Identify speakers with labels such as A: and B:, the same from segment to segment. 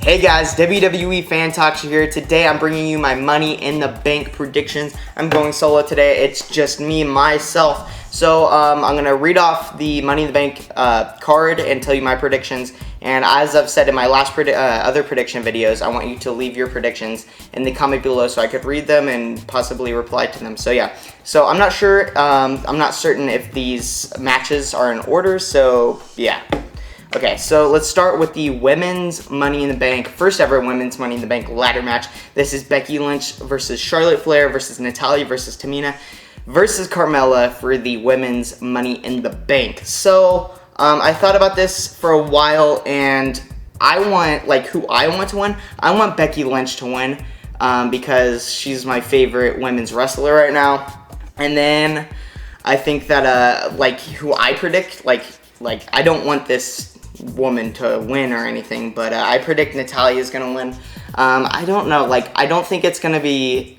A: Hey guys, WWE Fan Talk here. Today I'm bringing you my Money in the Bank predictions. I'm going solo today. It's just me, myself. So I'm going to read off the Money in the Bank card and tell you my predictions. And as I've said in my last other prediction videos, I want you to leave your predictions in the comment below so I could read them and possibly reply to them. So yeah, so I'm not sure, I'm not certain if these matches are in order, so yeah. Okay, so let's start with the women's Money in the Bank, first ever women's Money in the Bank ladder match. This is Becky Lynch versus Charlotte Flair versus Natalya versus Tamina versus Carmella for the women's Money in the Bank. So I thought about this for a while, and I want, who I want to win. I want Becky Lynch to win because she's my favorite women's wrestler right now. And then I think that who I predict, I don't want this woman to win or anything, but I predict Natalya is gonna win. I don't know, I don't think it's gonna be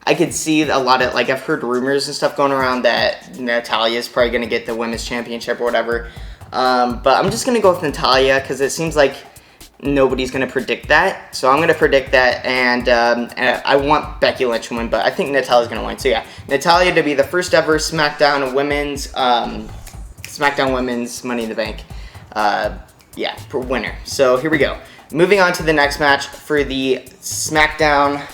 A: I could see a lot of I've heard rumors and stuff going around that Natalya is probably gonna get the women's championship or whatever, but I'm just gonna go with Natalya because it seems like nobody's gonna predict that, so I'm gonna predict that, and I want Becky Lynch to win, but I think Natalya's gonna win. So yeah, Natalya to be the first ever SmackDown Women's Money in the Bank for winner. So here we go. Moving on to the next match for the SmackDown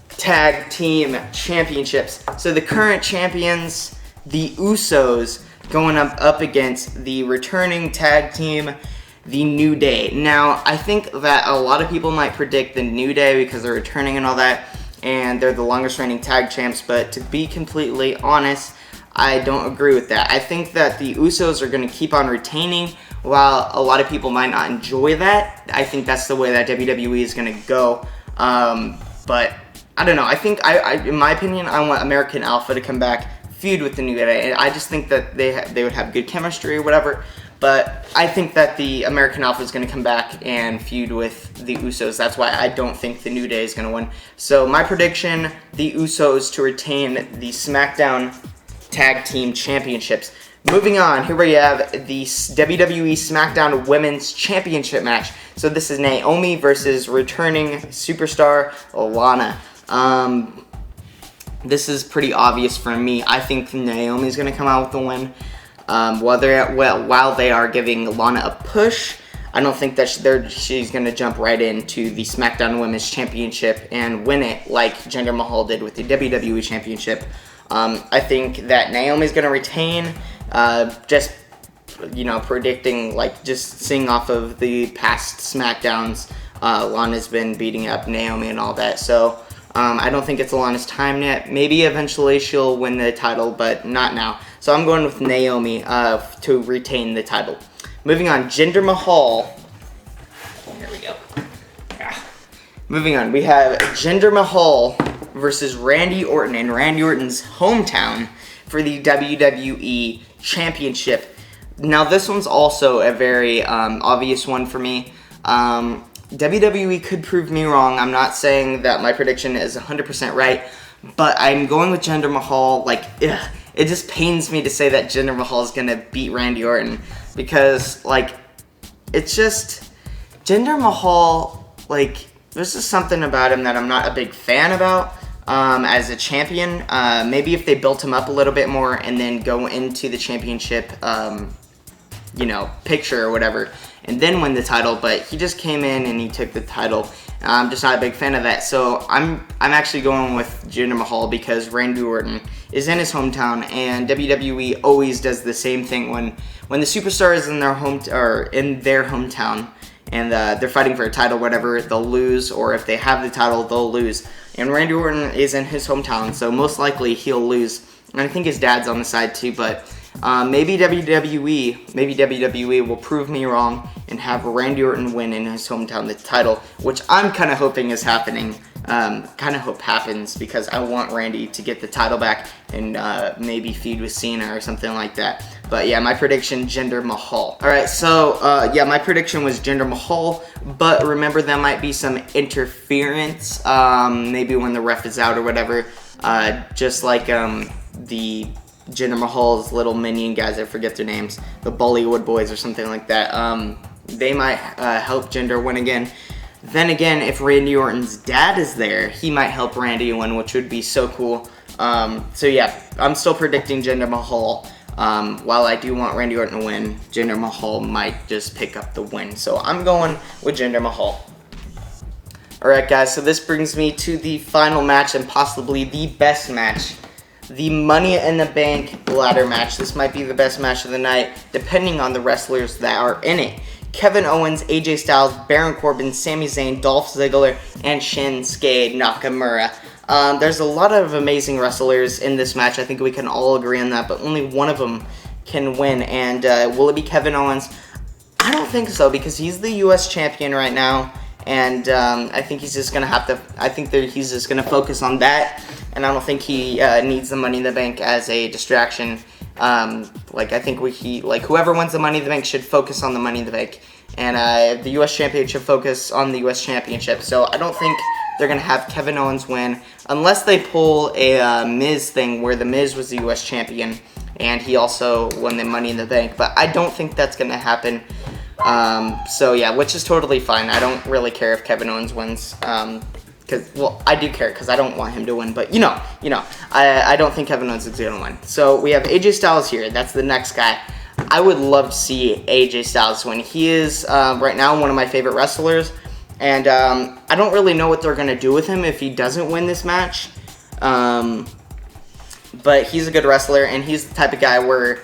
A: Tag Team Championships. So the current champions, the Usos, going up against the returning tag team, the New Day. Now, I think that a lot of people might predict the New Day because they're returning and all that, and they're the longest reigning tag champs, but to be completely honest, I don't agree with that. I think that the Usos are going to keep on retaining, while a lot of people might not enjoy that. I think that's the way that WWE is going to go. But I don't know. I think, in my opinion, I want American Alpha to come back, feud with the New Day. I just think that they would have good chemistry or whatever. But I think that the American Alpha is going to come back and feud with the Usos. That's why I don't think the New Day is going to win. So my prediction, the Usos to retain the SmackDown Tag Team Championships. Moving on, here we have the WWE SmackDown Women's Championship match. So this is Naomi versus returning superstar Lana. This is pretty obvious for me. I think Naomi's going to come out with the win. While they are giving Lana a push, I don't think that she's going to jump right into the SmackDown Women's Championship and win it like Jinder Mahal did with the WWE Championship. I think that Naomi's going to retain, just predicting, just seeing off of the past SmackDowns, Lana's been beating up Naomi and all that, so I don't think it's Lana's time yet. Maybe eventually she'll win the title, but not now. So I'm going with Naomi to retain the title. Moving on, Jinder Mahal. Here we go. Moving on, we have Jinder Mahal versus Randy Orton in Randy Orton's hometown for the WWE Championship. Now this one's also a very obvious one for me. WWE could prove me wrong. I'm not saying that my prediction is 100% right, but I'm going with Jinder Mahal. It just pains me to say that Jinder Mahal is gonna beat Randy Orton because it's just Jinder Mahal. There's just something about him that I'm not a big fan about. As a champion, maybe if they built him up a little bit more and then go into the championship, picture or whatever, and then win the title. But he just came in and he took the title. I'm just not a big fan of that. So I'm actually going with Jinder Mahal because Randy Orton is in his hometown, and WWE always does the same thing when the superstar is in their hometown. And they're fighting for a title, whatever, they'll lose, or if they have the title, they'll lose. And Randy Orton is in his hometown, so most likely he'll lose. And I think his dad's on the side too, but maybe WWE will prove me wrong and have Randy Orton win in his hometown the title, which I'm kind of hoping is happening. Hope happens because I want Randy to get the title back and maybe feud with Cena or something like that. But yeah, my prediction, Jinder Mahal. Alright, so my prediction was Jinder Mahal, but remember there might be some interference, maybe when the ref is out or whatever, just like the Jinder Mahal's little minion guys, I forget their names, the Bollywood Boys or something like that. they might help Jinder win again. Then again, if Randy Orton's dad is there, he might help Randy win, which would be so cool. So yeah, I'm still predicting Jinder Mahal. While I do want Randy Orton to win, Jinder Mahal might just pick up the win. So I'm going with Jinder Mahal. Alright guys, so this brings me to the final match and possibly the best match. The Money in the Bank ladder match. This might be the best match of the night, depending on the wrestlers that are in it. Kevin Owens, AJ Styles, Baron Corbin, Sami Zayn, Dolph Ziggler, and Shinsuke Nakamura. There's a lot of amazing wrestlers in this match. I think we can all agree on that, but only one of them can win. And will it be Kevin Owens? I don't think so, because he's the U.S. champion right now. And I think he's just gonna have to. I think that he's just gonna focus on that, and I don't think he needs the Money in the Bank as a distraction. Like I think whoever wins the Money in the Bank should focus on the Money in the Bank, and the U.S. champion should focus on the U.S. championship. So I don't think they're gonna have Kevin Owens win unless they pull a Miz thing where the Miz was the U.S. champion and he also won the Money in the Bank. But I don't think that's gonna happen. So yeah, which is totally fine. I don't really care if Kevin Owens wins, well, I do care because I don't want him to win, but you know, I don't think Kevin Owens is going to win. So we have AJ Styles here. That's the next guy. I would love to see AJ Styles win. He is, right now, one of my favorite wrestlers, and I don't really know what they're going to do with him if he doesn't win this match, but he's a good wrestler, and he's the type of guy where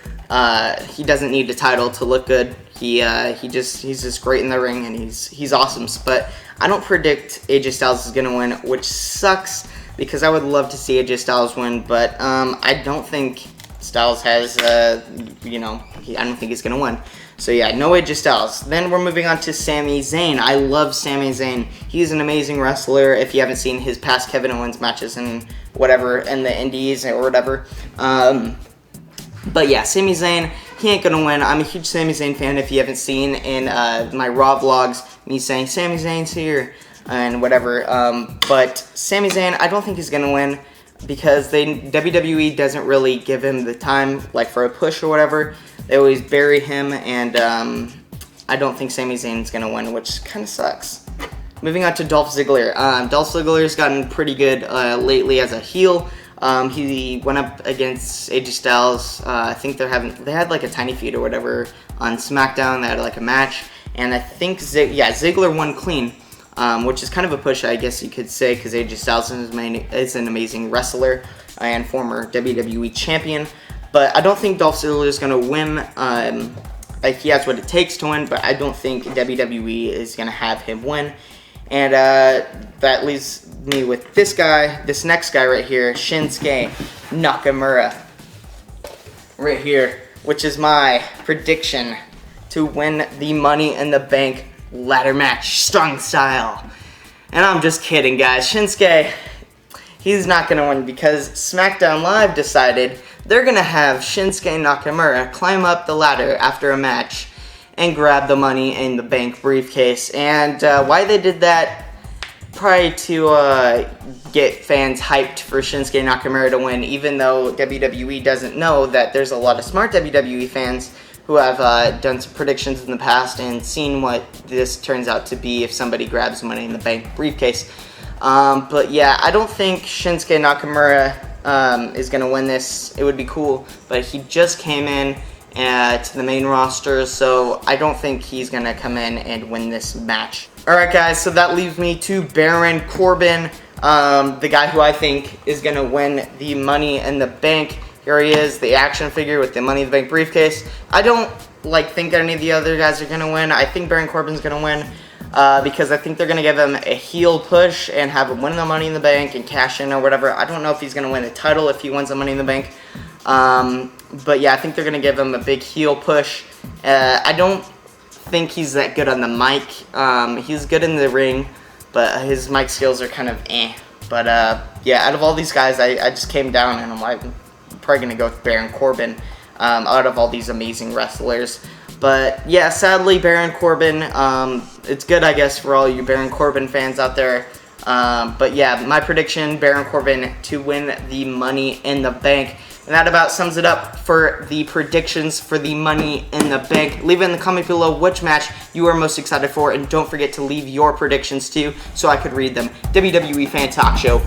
A: he doesn't need the title to look good. He's just great in the ring, and he's awesome. But I don't predict AJ Styles is gonna win, which sucks because I would love to see AJ Styles win. But I don't think Styles has, I don't think he's gonna win. So yeah, no AJ Styles. Then we're moving on to Sami Zayn. I love Sami Zayn. He's an amazing wrestler. If you haven't seen his past Kevin Owens matches and whatever in the Indies or whatever. But yeah, Sami Zayn, he ain't gonna win. I'm a huge Sami Zayn fan. If you haven't seen in my Raw vlogs, me saying Sami Zayn's here and whatever. But Sami Zayn, I don't think he's gonna win because WWE doesn't really give him the time, like for a push or whatever. They always bury him, and I don't think Sami Zayn's gonna win, which kind of sucks. Moving on to Dolph Ziggler. Dolph Ziggler's gotten pretty good lately as a heel. He went up against AJ Styles. I think they had like a tiny feud or whatever on SmackDown. They had like a match, and I think Ziggler won clean, which is kind of a push, I guess you could say, because AJ Styles is an amazing wrestler and former WWE champion. But I don't think Dolph Ziggler is gonna win. He has what it takes to win, but I don't think WWE is gonna have him win. And that leaves me with this next guy right here, Shinsuke Nakamura. Right here, which is my prediction to win the Money in the Bank ladder match, strong style. And I'm just kidding, guys. Shinsuke, he's not going to win because SmackDown Live decided they're going to have Shinsuke Nakamura climb up the ladder after a match and grab the Money in the Bank briefcase. And why they did that, probably to get fans hyped for Shinsuke Nakamura to win, even though WWE doesn't know that there's a lot of smart WWE fans who have done some predictions in the past and seen what this turns out to be if somebody grabs Money in the Bank briefcase. But yeah, I don't think Shinsuke Nakamura is going to win this. It would be cool, but he just came in to the main roster, so I don't think he's gonna come in and win this match. Alright guys, so that leaves me to Baron Corbin, the guy who I think is gonna win the Money in the Bank. Here he is, the action figure with the Money in the Bank briefcase. I don't think any of the other guys are gonna win. I think Baron Corbin's gonna win because I think they're gonna give him a heel push and have him win the Money in the Bank and cash in or whatever. I don't know if he's gonna win the title if he wins the Money in the Bank. But yeah, I think they're going to give him a big heel push. I don't think he's that good on the mic. He's good in the ring, but his mic skills are kind of eh. But yeah, out of all these guys, I just came down and I'm like, I'm probably going to go with Baron Corbin out of all these amazing wrestlers. But yeah, sadly, Baron Corbin, it's good, I guess, for all you Baron Corbin fans out there. But yeah, my prediction, Baron Corbin to win the Money in the Bank. And that about sums it up for the predictions for the Money in the Bank. Leave it in the comment below which match you are most excited for, and don't forget to leave your predictions too so I could read them. WWE Fan Talk Show.